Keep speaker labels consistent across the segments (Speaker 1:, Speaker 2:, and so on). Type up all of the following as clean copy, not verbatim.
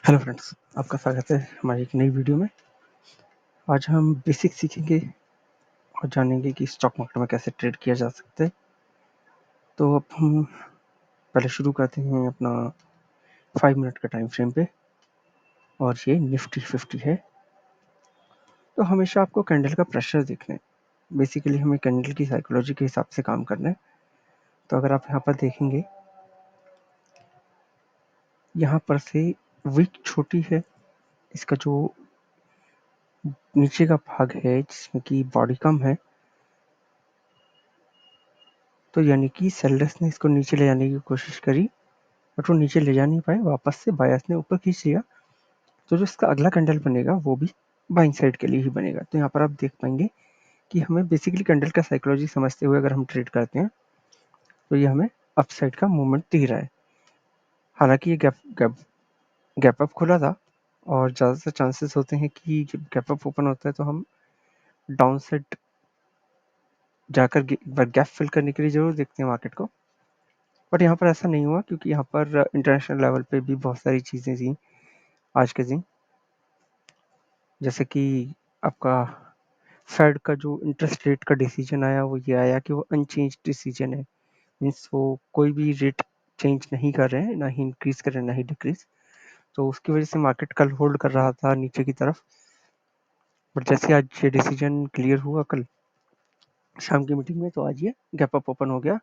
Speaker 1: Hello friends, आपका स्वागत है हमारी एक नई वीडियो में। आज हम बेसिक सीखेंगे और जानेंगे कि स्टॉक मार्केट में कैसे ट्रेड किया जा सकता है। तो अब हम पहले शुरू करते हैं अपना 5 मिनट का टाइम फ्रेम पे, और ये निफ्टी 50 है। तो हमेशा आपको कैंडल का प्रेशर देखना है। बेसिकली हमें कैंडल की साइकोलॉजी के हिसाब से काम करना है। तो अगर आप यहाँ पर देखेंगे, यहाँ पर से विक छोटी है, इसका जो नीचे का भाग है जिसमें कि बॉडी कम है, तो यानी कि सेलर्स ने इसको नीचे ले जाने की कोशिश करी, बट वो नीचे ले जा नहीं पाए। वापस से बायर्स ने ऊपर खींच लिया, तो जो इसका अगला कैंडल बनेगा वो भी बाइंग साइड के लिए ही बनेगा। तो यहाँ पर आप देख पाएंगे कि हमें बेसिकली कैंडल का साइकोलॉजी समझते हुए अगर हम ट्रेड करते हैं तो ये हमें अप साइड का मूवमेंट दिख रहा है। हालांकि ये गैप अप खुला था, और ज़्यादातर चांसेस होते हैं कि जब गैप अप ओपन होता है तो हम डाउन साइड जाकर गैप फिल करने के लिए जरूर देखते हैं मार्केट को। बट यहाँ पर ऐसा नहीं हुआ, क्योंकि यहाँ पर इंटरनेशनल लेवल पे भी बहुत सारी चीज़ें थी आज के दिन। जैसे कि आपका फेड का जो इंटरेस्ट रेट का डिसीजन आया, वो ये आया कि वो अनचेंज डिसीजन है। मीन्स वो कोई भी रेट चेंज नहीं कर रहे हैं, ना ही इंक्रीज कर रहे हैं ना ही डिक्रीज। तो उसकी वजह से मार्केट कल होल्ड कर रहा था नीचे की तरफ, बट जैसे आज ये डिसीजन क्लियर हुआ कल शाम की मीटिंग में, तो आज ये गैप अप ओपन हो गया,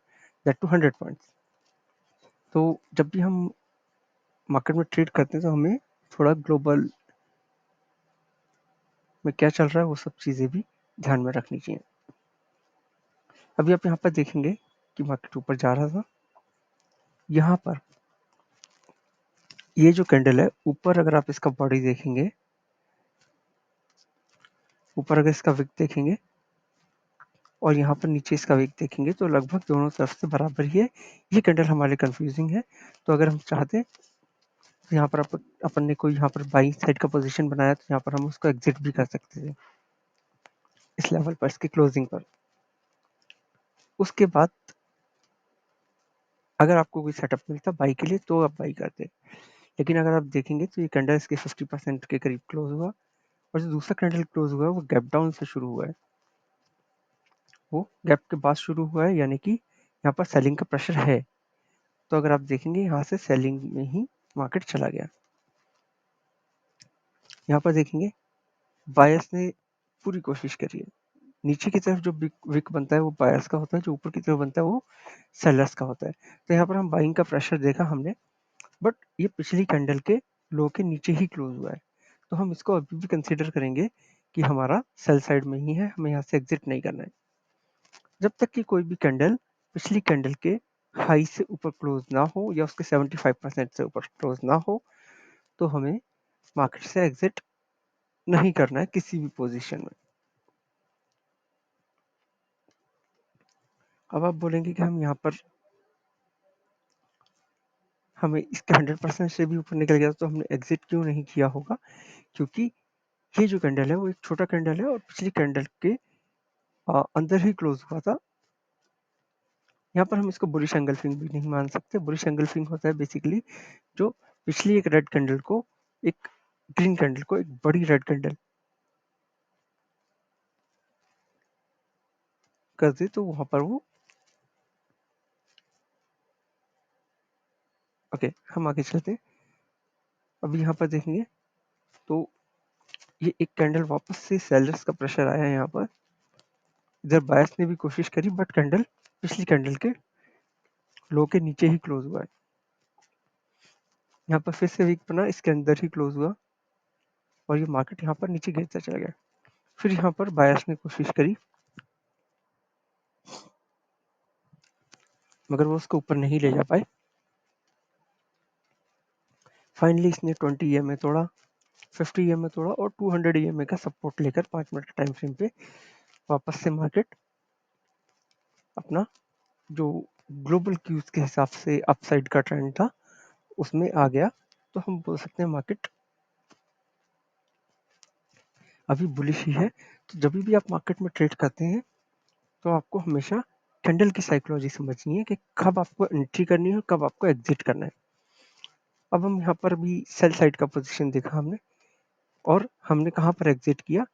Speaker 1: दैट टू 100 पॉइंट्स। तो जब भी हम मार्केट में ट्रेड करते हैं तो हमें थोड़ा ग्लोबल में क्या चल रहा है वो सब चीज़ें भी ध्यान में रखनी चाहिए। अभी आप यहाँ पर देखेंगे कि मार्केट ऊपर जा रहा था। यहाँ पर ये जो कैंडल है ऊपर, अगर आप इसका बॉडी देखेंगे, ऊपर अगर इसका विक देखेंगे और यहाँ पर नीचे इसका विक देखेंगे, तो लगभग दोनों तरफ से बराबर ही है। ये कैंडल हमारे लिए कंफ्यूजिंग है। तो अगर हम चाहते तो यहाँ पर अपन ने कोई यहाँ पर बाइंग साइड का पोजीशन बनाया, तो यहाँ पर हम उसको एग्जिट भी कर सकते थे इस लेवल पर, इसकी क्लोजिंग पर। उसके बाद अगर आपको कोई सेटअप मिलता बाई के लिए तो आप बाई करते। लेकिन अगर आप देखेंगे तो ये कैंडल इसके 50% के करीब क्लोज हुआ, और जो दूसरा कैंडल क्लोज हुआ है वो गैप डाउन से शुरू हुआ है। वो गैप के बाद शुरू हुआ है, यानी कि यहाँ पर सेलिंग का प्रेशर है। तो अगर आप देखेंगे यहाँ से सेलिंग में ही मार्केट चला गया। यहाँ पर देखेंगे बायर्स ने पूरी कोशिश करी है। नीचे की तरफ जो विक बनता है वो बायर्स का होता है, जो ऊपर की तरफ बनता है वो सेलर्स का होता है। तो यहाँ पर हम बाइंग का प्रेशर देखा हमने, बट ये पिछली कैंडल के लो के नीचे ही क्लोज हुआ है। तो हम इसको अभी भी कंसिडर करेंगे कि हमारा सेल साइड में ही है, हमें यहाँ से एग्जिट नहीं करना है। जब तक कि कोई भी कैंडल पिछली कैंडल के हाई से ऊपर क्लोज ना हो या उसके 75% से ऊपर क्लोज ना हो, तो हमें मार्केट से एग्जिट नहीं करना है किसी भी पोजीशन में। अब आप बोलेंगे कि हम यहाँ पर हमें इसके 100% से भी ऊपर निकल गया तो हमने एग्जिट क्यों नहीं किया होगा, क्योंकि ये जो कैंडल है वो एक छोटा कैंडल है और पिछली कैंडल के अंदर ही क्लोज हुआ था। यहाँ पर हम इसको बुलिश एंगल्फिंग भी नहीं मान सकते। बुलिश एंगल्फिंग होता है बेसिकली जो पिछली एक रेड कैंडल को, एक ग्रीन कैंडल को एक बड़ी रेड कैंडल कर दे, तो वहां पर वो ओके। हम आगे चलते हैं। अभी यहाँ पर देखेंगे तो ये एक कैंडल वापस से सेलर्स का प्रेशर आया है। यहाँ पर इधर बायर्स ने भी कोशिश करी, बट कैंडल पिछली कैंडल के लो के नीचे ही क्लोज हुआ है। यहाँ पर फिर से वीक बना, इसके अंदर ही क्लोज हुआ और ये मार्केट यहाँ पर नीचे गिरता चला गया। फिर यहाँ पर बायर्स ने कोशिश करी, मगर वो उसको ऊपर नहीं ले जा पाए। फाइनली इसने 20 EMA तोड़ा, 50 EMA तोड़ा और 200 EMA का सपोर्ट लेकर 5 मिनट टाइम फ्रेम पे वापस से मार्केट अपना जो ग्लोबल क्यूज के हिसाब से अपसाइड का ट्रेंड था उसमें आ गया। तो हम बोल सकते हैं मार्केट अभी बुलिश ही है। तो जब भी आप मार्केट में ट्रेड करते हैं तो आपको हमेशा कैंडल की साइकोलॉजी समझनी है कि कब आपको एंट्री करनी है और कब आपको एग्जिट करना है। अब हम यहाँ पर भी सेल साइड का पोजीशन देखा हमने, और हमने कहाँ पर एग्जिट किया,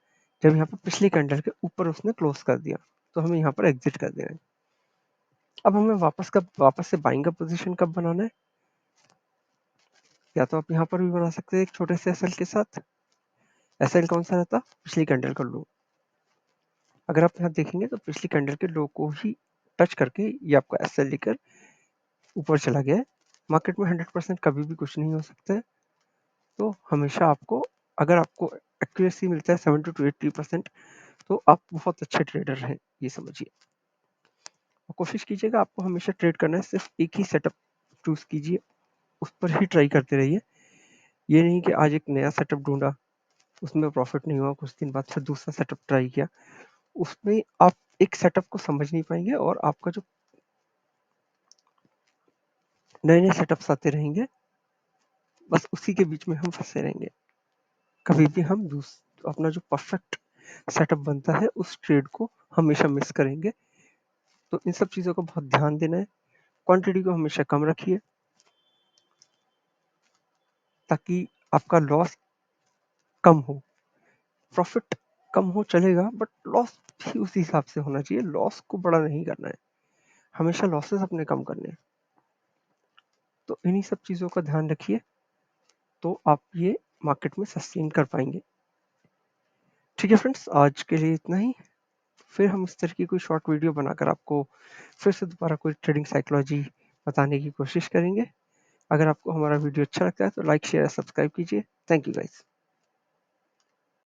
Speaker 1: जब यहाँ पर पिछली कैंडल के ऊपर उसने क्लोज कर दिया, तो हमें यहाँ पर एग्जिट कर देना है। अब हमें वापस से बाइंग का पोजीशन कब बनाना है, या तो आप यहाँ पर भी बना सकते हैं एक छोटे से एसएल के साथ। एसएल कौन सा रहता, पिछली कैंडल का लो। अगर आप यहाँ देखेंगे तो पिछली कैंडल के लो को ही टच करके ये आपका एसएल लेकर ऊपर चला गया है। मार्केट में 100% कभी भी कुछ नहीं हो सकता है, तो हमेशा आपको, अगर आपको एक्यूरेसी मिलता है 70 to 80%, तो आप बहुत अच्छे ट्रेडर हैं, ये समझिए। कोशिश कीजिएगा आपको हमेशा ट्रेड करना है, सिर्फ एक ही सेटअप चूज कीजिए, उस पर ही ट्राई करते रहिए। ये नहीं कि आज एक नया सेटअप ढूंढा, उसमें प्रॉफिट नहीं हुआ, कुछ दिन बाद फिर दूसरा सेटअप ट्राई किया, उसमें आप एक सेटअप को समझ नहीं पाएंगे और आपका जो नए नए सेटअप्स आते रहेंगे, बस उसी के बीच में हम फंसे रहेंगे। कभी भी हम अपना जो परफेक्ट सेटअप बनता है उस ट्रेड को हमेशा मिस करेंगे। तो इन सब चीज़ों को बहुत ध्यान देना है। क्वांटिटी को हमेशा कम रखिए ताकि आपका लॉस कम हो। प्रॉफिट कम हो चलेगा, बट लॉस भी उसी हिसाब से होना चाहिए। लॉस को बड़ा नहीं करना है, हमेशा लॉसेस अपने कम करने हैं। तो इन्हीं सब चीज़ों का ध्यान रखिए, तो आप ये मार्केट में सस्टेन कर पाएंगे। ठीक है फ्रेंड्स, आज के लिए इतना ही। फिर हम इस तरह की कोई शॉर्ट वीडियो बनाकर आपको फिर से दोबारा कोई ट्रेडिंग साइकोलॉजी बताने की कोशिश करेंगे। अगर आपको हमारा वीडियो अच्छा लगता है तो लाइक शेयर सब्सक्राइब कीजिए। Thank you guys.